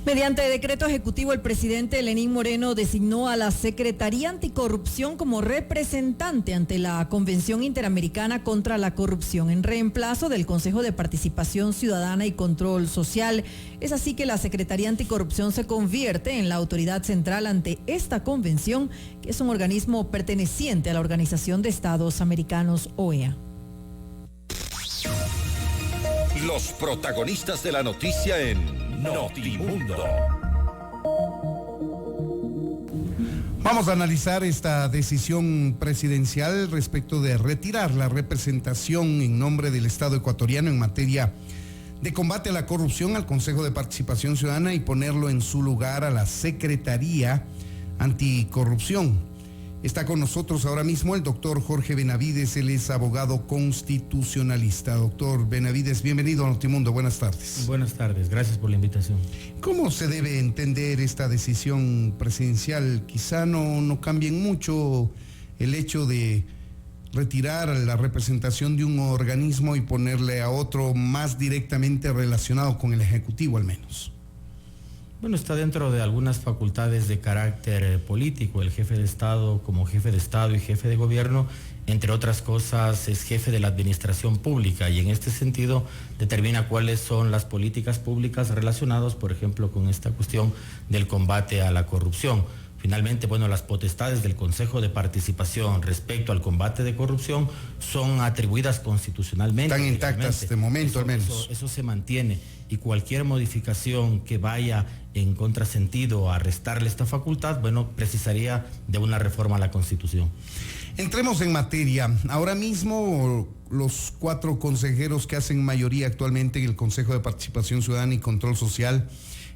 Mediante decreto ejecutivo, el presidente Lenín Moreno designó a la Secretaría Anticorrupción como representante ante la Convención Interamericana contra la Corrupción, en reemplazo del Consejo de Participación Ciudadana y Control Social. Es así que la Secretaría Anticorrupción se convierte en la autoridad central ante esta convención, que es un organismo perteneciente a la Organización de Estados Americanos, OEA. Los protagonistas de la noticia en Notimundo. Vamos a analizar esta decisión presidencial respecto de retirar la representación en nombre del Estado ecuatoriano en materia de combate a la corrupción al Consejo de Participación Ciudadana y ponerlo en su lugar a la Secretaría Anticorrupción. Está con nosotros ahora mismo el doctor Jorge Benavides, él es abogado constitucionalista. Doctor Benavides, bienvenido a Notimundo, buenas tardes. Buenas tardes, gracias por la invitación. ¿Cómo se debe entender esta decisión presidencial? Quizá no cambien mucho el hecho de retirar la representación de un organismo y ponerle a otro más directamente relacionado con el Ejecutivo al menos. Bueno, está dentro de algunas facultades de carácter político. El jefe de Estado, como jefe de Estado y jefe de gobierno, entre otras cosas, es jefe de la administración pública y en este sentido determina cuáles son las políticas públicas relacionadas, por ejemplo, con esta cuestión del combate a la corrupción. Finalmente, bueno, las potestades del Consejo de Participación respecto al combate de corrupción son atribuidas constitucionalmente. Están intactas de momento al menos. Eso se mantiene y cualquier modificación que vaya en contrasentido a restarle esta facultad, bueno, precisaría de una reforma a la Constitución. Entremos en materia. Ahora mismo los 4 consejeros que hacen mayoría actualmente en el Consejo de Participación Ciudadana y Control Social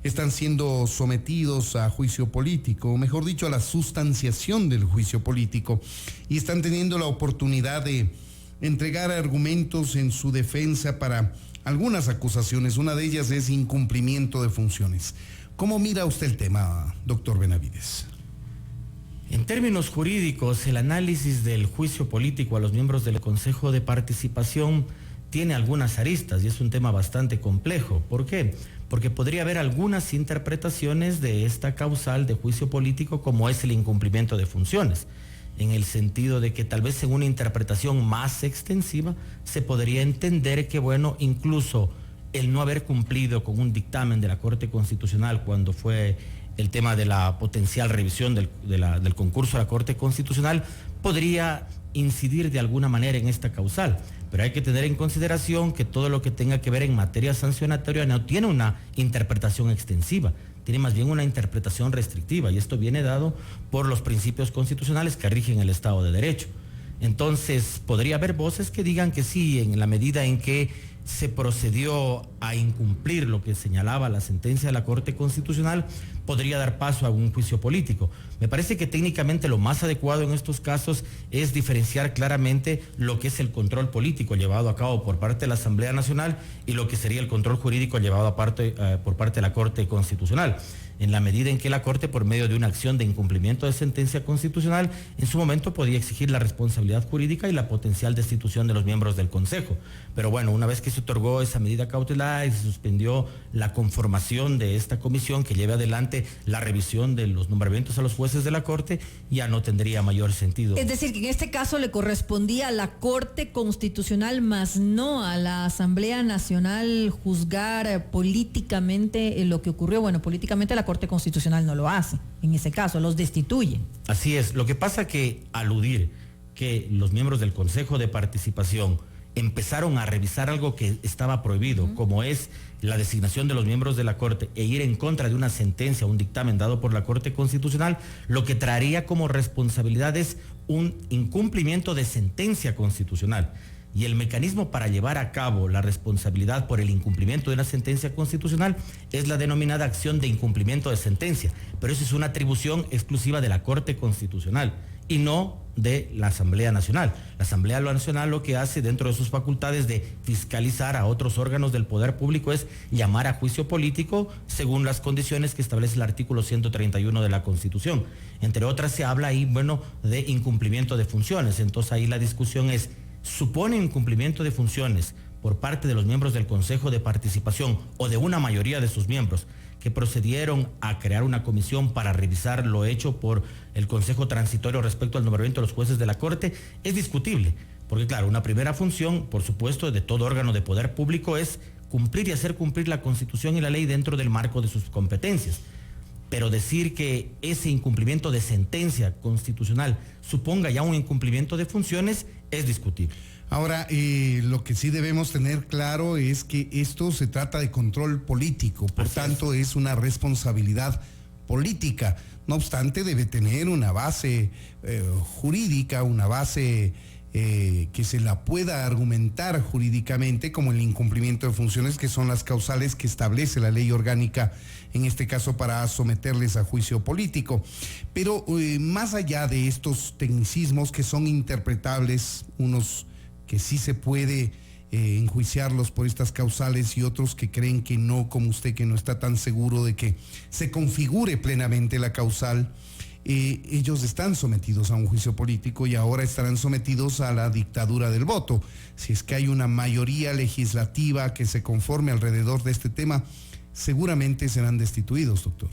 están siendo sometidos a juicio político, o mejor dicho, a la sustanciación del juicio político, y están teniendo la oportunidad de entregar argumentos en su defensa para algunas acusaciones. Una de ellas es incumplimiento de funciones. ¿Cómo mira usted el tema, doctor Benavides? En términos jurídicos, el análisis del juicio político a los miembros del Consejo de Participación tiene algunas aristas y es un tema bastante complejo. ¿Por qué? Porque podría haber algunas interpretaciones de esta causal de juicio político como es el incumplimiento de funciones, en el sentido de que tal vez en una interpretación más extensiva se podría entender que, bueno, incluso el no haber cumplido con un dictamen de la Corte Constitucional cuando fue el tema de la potencial revisión del concurso a la Corte Constitucional podría incidir de alguna manera en esta causal. Pero hay que tener en consideración que todo lo que tenga que ver en materia sancionatoria no tiene una interpretación extensiva, tiene más bien una interpretación restrictiva y esto viene dado por los principios constitucionales que rigen el Estado de Derecho. Entonces, podría haber voces que digan que sí, en la medida en que se procedió a incumplir lo que señalaba la sentencia de la Corte Constitucional, podría dar paso a un juicio político. Me parece que técnicamente lo más adecuado en estos casos es diferenciar claramente lo que es el control político llevado a cabo por parte de la Asamblea Nacional y lo que sería el control jurídico llevado por parte de la Corte Constitucional. En la medida en que la Corte, por medio de una acción de incumplimiento de sentencia constitucional, en su momento podía exigir la responsabilidad jurídica y la potencial destitución de los miembros del Consejo. Pero bueno, una vez que se otorgó esa medida cautelar y se suspendió la conformación de esta comisión que lleve adelante la revisión de los nombramientos a los jueces de la Corte, ya no tendría mayor sentido. Es decir, que en este caso le correspondía a la Corte Constitucional, más no a la Asamblea Nacional juzgar políticamente lo que ocurrió. Bueno, políticamente la Corte Constitucional no lo hace, en ese caso los destituye. Así es, lo que pasa que aludir que los miembros del Consejo de Participación empezaron a revisar algo que estaba prohibido, como es la designación de los miembros de la Corte, e ir en contra de una sentencia, un dictamen dado por la Corte Constitucional, lo que traería como responsabilidad es un incumplimiento de sentencia constitucional. Y el mecanismo para llevar a cabo la responsabilidad por el incumplimiento de una sentencia constitucional es la denominada acción de incumplimiento de sentencia, pero eso es una atribución exclusiva de la Corte Constitucional y no de la Asamblea Nacional. La Asamblea Nacional lo que hace dentro de sus facultades de fiscalizar a otros órganos del poder público es llamar a juicio político según las condiciones que establece el artículo 131 de la Constitución. Entre otras se habla ahí, bueno, de incumplimiento de funciones. Entonces ahí la discusión es, ¿supone incumplimiento de funciones por parte de los miembros del Consejo de Participación o de una mayoría de sus miembros que procedieron a crear una comisión para revisar lo hecho por el Consejo Transitorio respecto al nombramiento de los jueces de la Corte, es discutible. Porque claro, una primera función, por supuesto, de todo órgano de poder público es cumplir y hacer cumplir la Constitución y la ley dentro del marco de sus competencias. Pero decir que ese incumplimiento de sentencia constitucional suponga ya un incumplimiento de funciones es discutible. Ahora, lo que sí debemos tener claro es que esto se trata de control político, por tanto es una responsabilidad política. No obstante, debe tener una base jurídica, una base que se la pueda argumentar jurídicamente, como el incumplimiento de funciones, que son las causales que establece la ley orgánica, en este caso para someterles a juicio político. Pero más allá de estos tecnicismos que son interpretables, unos que sí se puede enjuiciarlos por estas causales y otros que creen que no, como usted, que no está tan seguro de que se configure plenamente la causal, ellos están sometidos a un juicio político y ahora estarán sometidos a la dictadura del voto. Si es que hay una mayoría legislativa que se conforme alrededor de este tema, seguramente serán destituidos, doctor.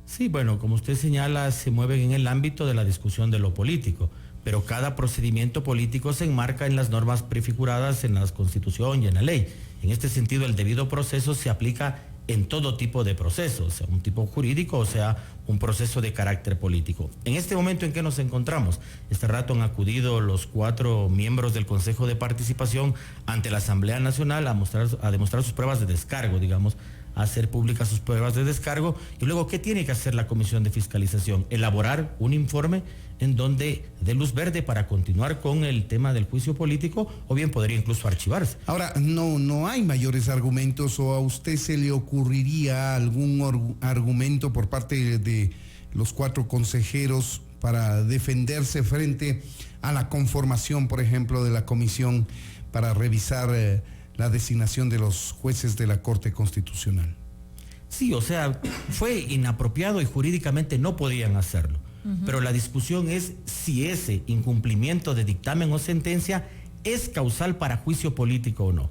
Sí, bueno, como usted señala, se mueven en el ámbito de la discusión de lo político, pero cada procedimiento político se enmarca en las normas prefiguradas en la Constitución y en la ley. En este sentido, el debido proceso se aplica en todo tipo de procesos, sea un tipo jurídico o sea un proceso de carácter político. En este momento en que nos encontramos, este rato han acudido los 4 miembros del Consejo de Participación ante la Asamblea Nacional a demostrar sus pruebas de descargo, digamos, a hacer públicas sus pruebas de descargo. Y luego, ¿qué tiene que hacer la Comisión de Fiscalización? Elaborar un informe en donde dé luz verde para continuar con el tema del juicio político, o bien podría incluso archivarse. Ahora, no hay mayores argumentos, o a usted se le ocurriría algún argumento por parte de los 4 consejeros para defenderse frente a la conformación, por ejemplo, de la comisión para revisar la designación de los jueces de la Corte Constitucional? Sí, o sea, fue inapropiado y jurídicamente no podían hacerlo. Pero la discusión es si ese incumplimiento de dictamen o sentencia es causal para juicio político o no.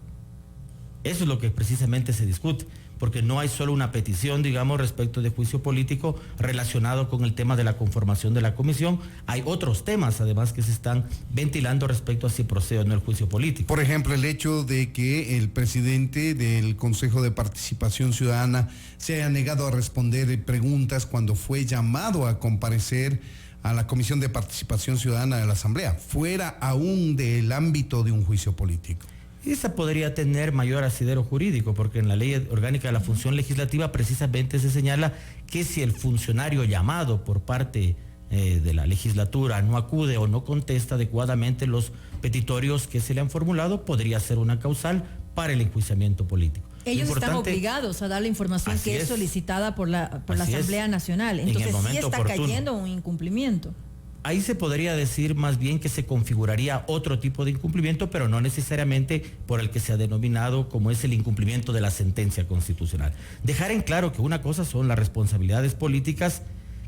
Eso es lo que precisamente se discute, porque no hay solo una petición, digamos, respecto de juicio político relacionado con el tema de la conformación de la comisión. Hay otros temas, además, que se están ventilando respecto a si procede o no el juicio político. Por ejemplo, el hecho de que el presidente del Consejo de Participación Ciudadana se haya negado a responder preguntas cuando fue llamado a comparecer a la Comisión de Participación Ciudadana de la Asamblea, fuera aún del ámbito de un juicio político. Esa podría tener mayor asidero jurídico, porque en la ley orgánica de la función legislativa precisamente se señala que si el funcionario llamado por parte de la legislatura no acude o no contesta adecuadamente los petitorios que se le han formulado, podría ser una causal para el enjuiciamiento político. Ellos están obligados a dar la información que es solicitada por la Asamblea Nacional. Entonces sí está cayendo un incumplimiento. Ahí se podría decir más bien que se configuraría otro tipo de incumplimiento, pero no necesariamente por el que se ha denominado como es el incumplimiento de la sentencia constitucional. Dejar en claro que una cosa son las responsabilidades políticas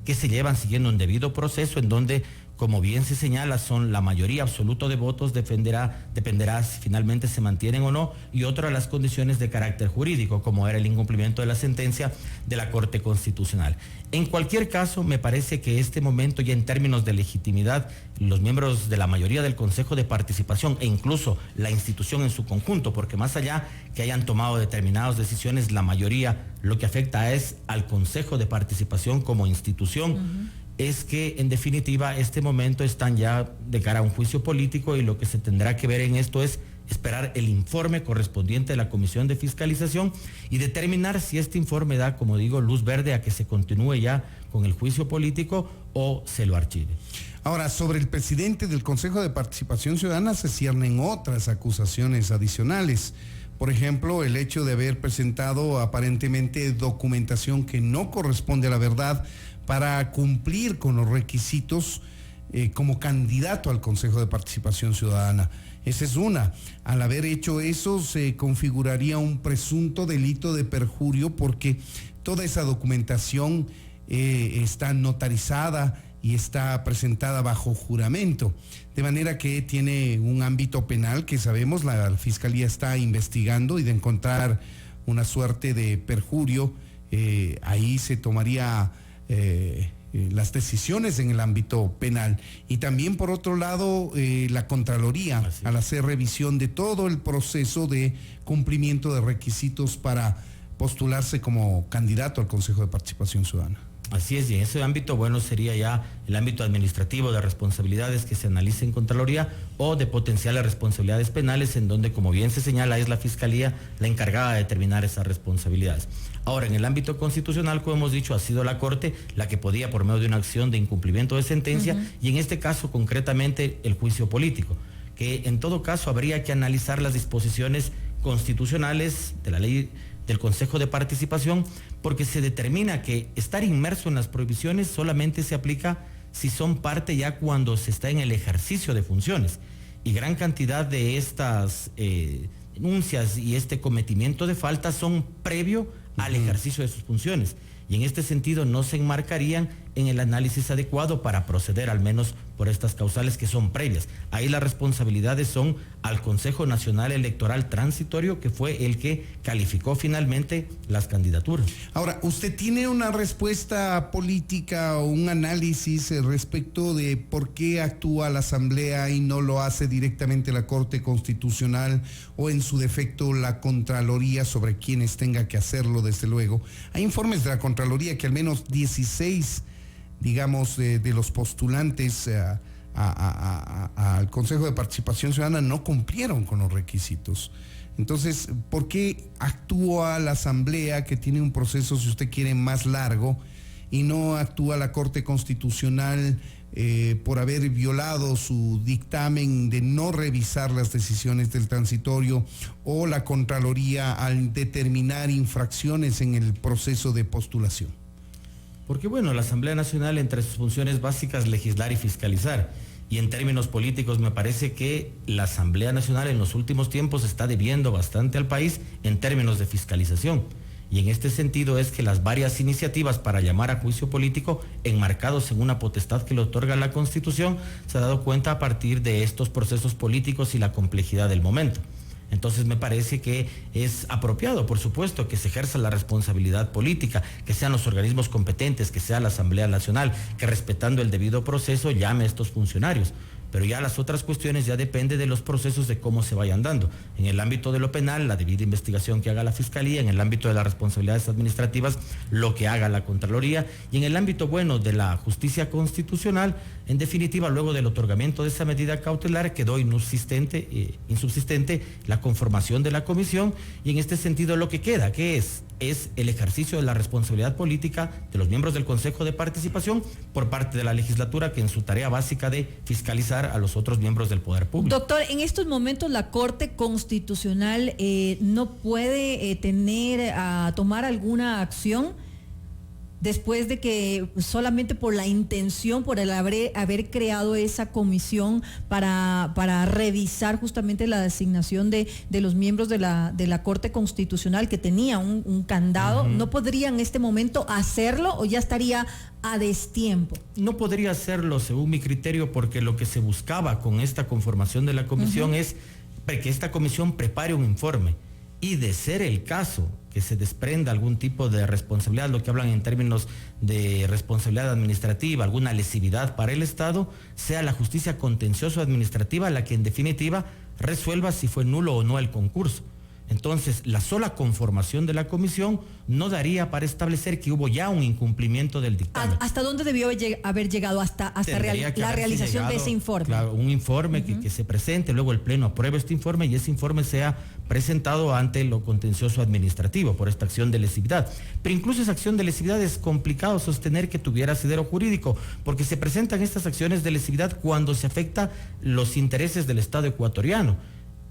que se llevan siguiendo un debido proceso, en donde, como bien se señala, son la mayoría absoluta de votos, dependerá si finalmente se mantienen o no, y otra las condiciones de carácter jurídico, como era el incumplimiento de la sentencia de la Corte Constitucional. En cualquier caso, me parece que este momento, ya en términos de legitimidad, los miembros de la mayoría del Consejo de Participación e incluso la institución en su conjunto, porque más allá que hayan tomado determinadas decisiones, la mayoría lo que afecta es al Consejo de Participación como institución, es que en definitiva este momento están ya de cara a un juicio político, y lo que se tendrá que ver en esto es esperar el informe correspondiente de la Comisión de Fiscalización y determinar si este informe da, como digo, luz verde a que se continúe ya con el juicio político o se lo archive. Ahora, sobre el presidente del Consejo de Participación Ciudadana se ciernen otras acusaciones adicionales. Por ejemplo, el hecho de haber presentado aparentemente documentación que no corresponde a la verdad para cumplir con los requisitos como candidato al Consejo de Participación Ciudadana. Esa es una. Al haber hecho eso, se configuraría un presunto delito de perjurio, porque toda esa documentación está notarizada y está presentada bajo juramento, de manera que tiene un ámbito penal que sabemos la Fiscalía está investigando, y de encontrar una suerte de perjurio ahí se tomaría las decisiones en el ámbito penal. Y también, por otro lado, la Contraloría, al hacer revisión de todo el proceso de cumplimiento de requisitos para postularse como candidato al Consejo de Participación Ciudadana. Así es, y en ese ámbito, bueno, sería ya el ámbito administrativo de responsabilidades que se analice en Contraloría o de potenciales responsabilidades penales, en donde, como bien se señala, es la Fiscalía la encargada de determinar esas responsabilidades. Ahora, en el ámbito constitucional, como hemos dicho, ha sido la Corte la que podía, por medio de una acción de incumplimiento de sentencia, y en este caso, concretamente, el juicio político, que en todo caso habría que analizar las disposiciones constitucionales de la ley del Consejo de Participación, porque se determina que estar inmerso en las prohibiciones solamente se aplica si son parte ya cuando se está en el ejercicio de funciones. Y gran cantidad de estas denuncias y este cometimiento de faltas son previo al ejercicio de sus funciones. Y en este sentido no se enmarcarían en el análisis adecuado para proceder al menos por estas causales que son previas. Ahí las responsabilidades son al Consejo Nacional Electoral Transitorio, que fue el que calificó finalmente las candidaturas. Ahora, ¿usted tiene una respuesta política o un análisis respecto de por qué actúa la Asamblea y no lo hace directamente la Corte Constitucional o en su defecto la Contraloría, sobre quienes tenga que hacerlo, desde luego? Hay informes de la Contraloría que al menos 16, digamos, de los postulantes al Consejo de Participación Ciudadana no cumplieron con los requisitos. Entonces, ¿por qué actúa la Asamblea, que tiene un proceso, si usted quiere, más largo, y no actúa la Corte Constitucional por haber violado su dictamen de no revisar las decisiones del transitorio, o la Contraloría al determinar infracciones en el proceso de postulación? Porque bueno, la Asamblea Nacional, entre sus funciones básicas, legislar y fiscalizar. Y en términos políticos me parece que la Asamblea Nacional en los últimos tiempos está debiendo bastante al país en términos de fiscalización. Y en este sentido es que las varias iniciativas para llamar a juicio político, enmarcados en una potestad que le otorga la Constitución, se ha dado cuenta a partir de estos procesos políticos y la complejidad del momento. Entonces me parece que es apropiado, por supuesto, que se ejerza la responsabilidad política, que sean los organismos competentes, que sea la Asamblea Nacional, que respetando el debido proceso llame a estos funcionarios. Pero ya las otras cuestiones ya depende de los procesos, de cómo se vayan dando. En el ámbito de lo penal, la debida investigación que haga la Fiscalía; en el ámbito de las responsabilidades administrativas, lo que haga la Contraloría; y en el ámbito, bueno, de la justicia constitucional, en definitiva, luego del otorgamiento de esa medida cautelar, quedó insubsistente la conformación de la comisión, y en este sentido lo que queda, que es el ejercicio de la responsabilidad política de los miembros del Consejo de Participación por parte de la legislatura, que en su tarea básica de fiscalizar a los otros miembros del poder público. Doctor, en estos momentos la Corte Constitucional no puede tomar alguna acción después de que solamente por la intención, por el haber creado esa comisión para revisar justamente la designación de los miembros de la Corte Constitucional, que tenía un candado, ¿no podría en este momento hacerlo o ya estaría a destiempo? No podría hacerlo, según mi criterio, porque lo que se buscaba con esta conformación de la comisión es que esta comisión prepare un informe, y de ser el caso que se desprenda algún tipo de responsabilidad, lo que hablan en términos de responsabilidad administrativa, alguna lesividad para el Estado, sea la justicia contencioso administrativa la que en definitiva resuelva si fue nulo o no el concurso. Entonces, la sola conformación de la comisión no daría para establecer que hubo ya un incumplimiento del dictamen. ¿Hasta dónde debió haber llegado? Hasta la realización de ese informe. Claro, un informe que se presente, luego el Pleno apruebe este informe y ese informe sea presentado ante lo contencioso administrativo por esta acción de lesividad. Pero incluso esa acción de lesividad es complicado sostener que tuviera asidero jurídico, porque se presentan estas acciones de lesividad cuando se afecta los intereses del Estado ecuatoriano.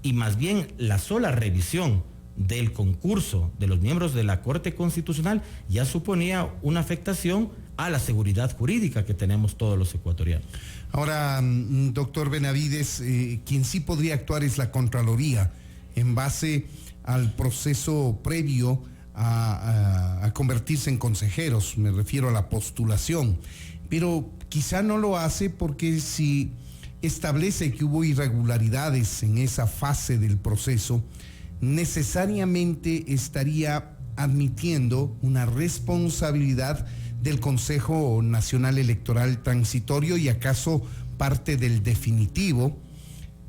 Y más bien la sola revisión del concurso de los miembros de la Corte Constitucional ya suponía una afectación a la seguridad jurídica que tenemos todos los ecuatorianos. Ahora, doctor Benavides, quien sí podría actuar es la Contraloría en base al proceso previo a convertirse en consejeros, me refiero a la postulación, pero quizá no lo hace porque si establece que hubo irregularidades en esa fase del proceso, necesariamente estaría admitiendo una responsabilidad del Consejo Nacional Electoral Transitorio y acaso parte del definitivo,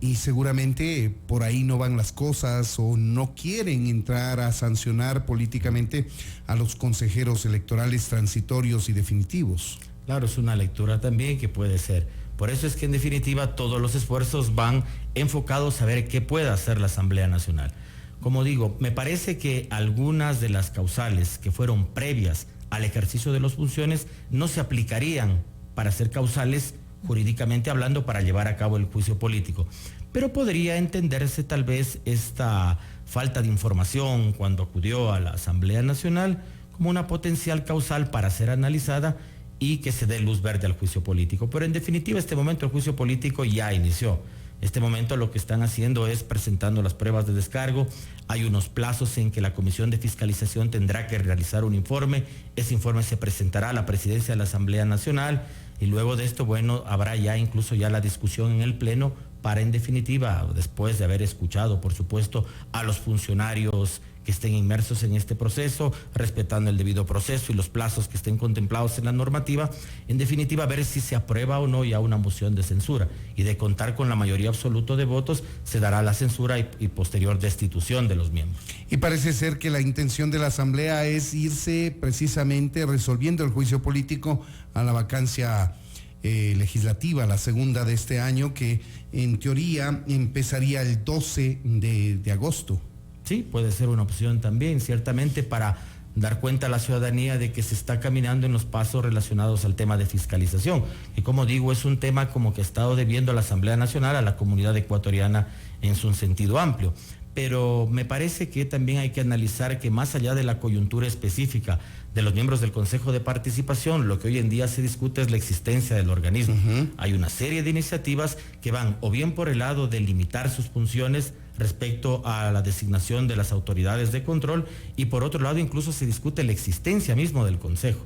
y seguramente por ahí no van las cosas o no quieren entrar a sancionar políticamente a los consejeros electorales transitorios y definitivos. Claro, es una lectura también que puede ser. Por eso es que en definitiva todos los esfuerzos van enfocados a ver qué puede hacer la Asamblea Nacional. Como digo, me parece que algunas de las causales que fueron previas al ejercicio de las funciones no se aplicarían para ser causales jurídicamente hablando para llevar a cabo el juicio político. Pero podría entenderse tal vez esta falta de información cuando acudió a la Asamblea Nacional como una potencial causal para ser analizada y que se dé luz verde al juicio político. Pero en definitiva, este momento el juicio político ya inició. Este momento lo que están haciendo es presentando las pruebas de descargo. Hay unos plazos en que la Comisión de Fiscalización tendrá que realizar un informe. Ese informe se presentará a la presidencia de la Asamblea Nacional y luego de esto, bueno, habrá ya incluso ya la discusión en el Pleno para, en definitiva, después de haber escuchado, por supuesto, a los funcionarios que estén inmersos en este proceso, respetando el debido proceso y los plazos que estén contemplados en la normativa, en definitiva, ver si se aprueba o no ya una moción de censura. Y de contar con la mayoría absoluta de votos, se dará la censura y posterior destitución de los miembros. Y parece ser que la intención de la Asamblea es irse precisamente resolviendo el juicio político a la vacancia legislativa, la segunda de este año, que en teoría empezaría el 12 de agosto. Sí, puede ser una opción también, ciertamente para dar cuenta a la ciudadanía de que se está caminando en los pasos relacionados al tema de fiscalización. Y como digo, es un tema como que ha estado debiendo a la Asamblea Nacional, a la comunidad ecuatoriana en su sentido amplio. Pero me parece que también hay que analizar que más allá de la coyuntura específica de los miembros del Consejo de Participación, lo que hoy en día se discute es la existencia del organismo. Hay una serie de iniciativas que van o bien por el lado de limitar sus funciones respecto a la designación de las autoridades de control y por otro lado incluso se discute la existencia mismo del Consejo.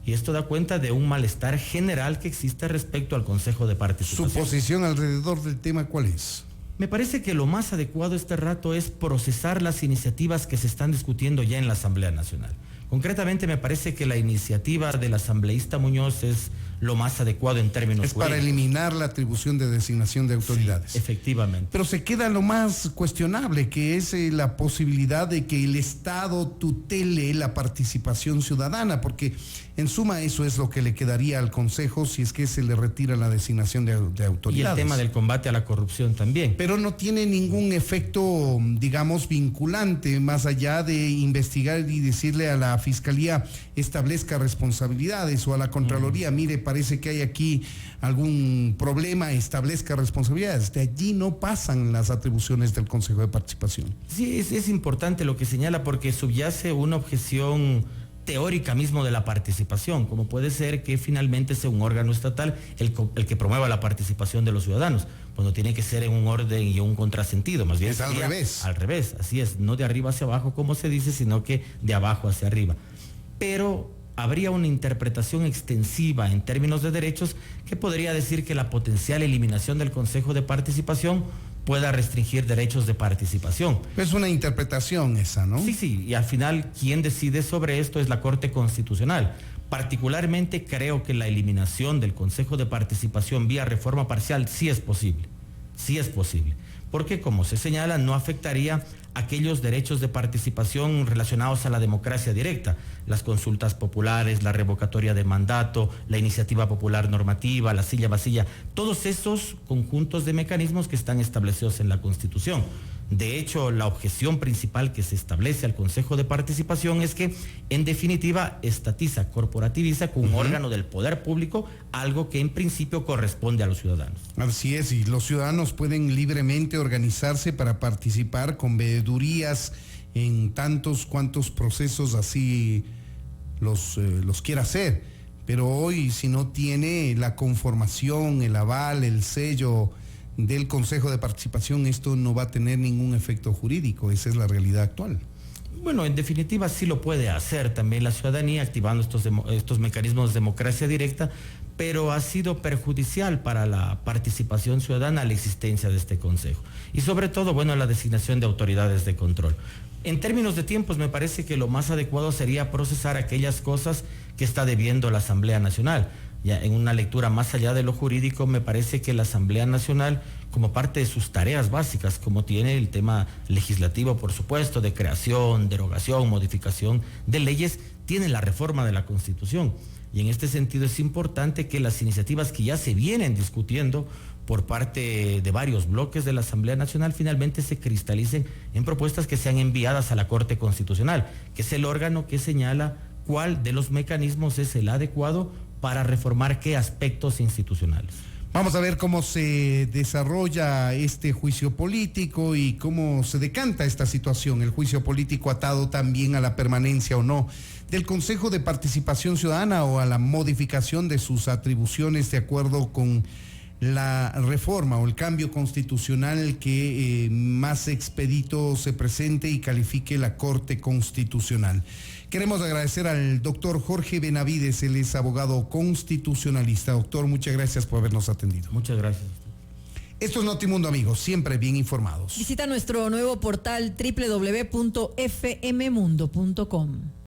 Y esto da cuenta de un malestar general que existe respecto al Consejo de Participación. ¿Su posición alrededor del tema cuál es? Me parece que lo más adecuado este rato es procesar las iniciativas que se están discutiendo ya en la Asamblea Nacional. Concretamente me parece que la iniciativa del asambleísta Muñoz es lo más adecuado en términos jurídicos. Es para eliminar la atribución de designación de autoridades. Sí, efectivamente. Pero se queda lo más cuestionable, que es la posibilidad de que el Estado tutele la participación ciudadana, porque en suma eso es lo que le quedaría al Consejo si es que se le retira la designación de autoridades. Y el tema del combate a la corrupción también. Pero no tiene ningún efecto, digamos, vinculante, más allá de investigar y decirle a la Fiscalía establezca responsabilidades o a la Contraloría, mire, parece que hay aquí algún problema, establezca responsabilidades. De allí no pasan las atribuciones del Consejo de Participación. Sí, es importante lo que señala porque subyace una objeción teórica mismo de la participación, como puede ser que finalmente sea un órgano estatal el que promueva la participación de los ciudadanos, cuando tiene que ser en un orden y un contrasentido, más bien es al revés. Al revés, así es, no de arriba hacia abajo como se dice, sino que de abajo hacia arriba. Pero habría una interpretación extensiva en términos de derechos que podría decir que la potencial eliminación del Consejo de Participación pueda restringir derechos de participación. Es una interpretación esa, ¿no? Sí, y al final quien decide sobre esto es la Corte Constitucional. Particularmente creo que la eliminación del Consejo de Participación vía reforma parcial sí es posible, porque como se señala no afectaría aquellos derechos de participación relacionados a la democracia directa, las consultas populares, la revocatoria de mandato, la iniciativa popular normativa, la silla vacía, todos esos conjuntos de mecanismos que están establecidos en la Constitución. De hecho, la objeción principal que se establece al Consejo de Participación es que, en definitiva, estatiza, corporativiza con un órgano del poder público, algo que en principio corresponde a los ciudadanos. Así es, y los ciudadanos pueden libremente organizarse para participar con veedurías en tantos cuantos procesos así los quiera hacer. Pero hoy, si no tiene la conformación, el aval, el sello del Consejo de Participación, esto no va a tener ningún efecto jurídico. Esa es la realidad actual. Bueno, en definitiva sí lo puede hacer también la ciudadanía activando estos mecanismos de democracia directa, pero ha sido perjudicial para la participación ciudadana la existencia de este Consejo y sobre todo, bueno, la designación de autoridades de control. En términos de tiempos, me parece que lo más adecuado sería procesar aquellas cosas que está debiendo la Asamblea Nacional. Ya en una lectura más allá de lo jurídico, me parece que la Asamblea Nacional, como parte de sus tareas básicas, como tiene el tema legislativo, por supuesto, de creación, derogación, modificación de leyes, tiene la reforma de la Constitución. Y en este sentido es importante que las iniciativas que ya se vienen discutiendo por parte de varios bloques de la Asamblea Nacional finalmente se cristalicen en propuestas que sean enviadas a la Corte Constitucional, que es el órgano que señala cuál de los mecanismos es el adecuado para reformar qué aspectos institucionales. Vamos a ver cómo se desarrolla este juicio político y cómo se decanta esta situación, el juicio político atado también a la permanencia o no del Consejo de Participación Ciudadana o a la modificación de sus atribuciones de acuerdo con la reforma o el cambio constitucional que más expedito se presente y califique la Corte Constitucional. Queremos agradecer al doctor Jorge Benavides, él es abogado constitucionalista. Doctor, muchas gracias por habernos atendido. Muchas gracias. Esto es Notimundo, amigos, siempre bien informados. Visita nuestro nuevo portal www.fmmundo.com.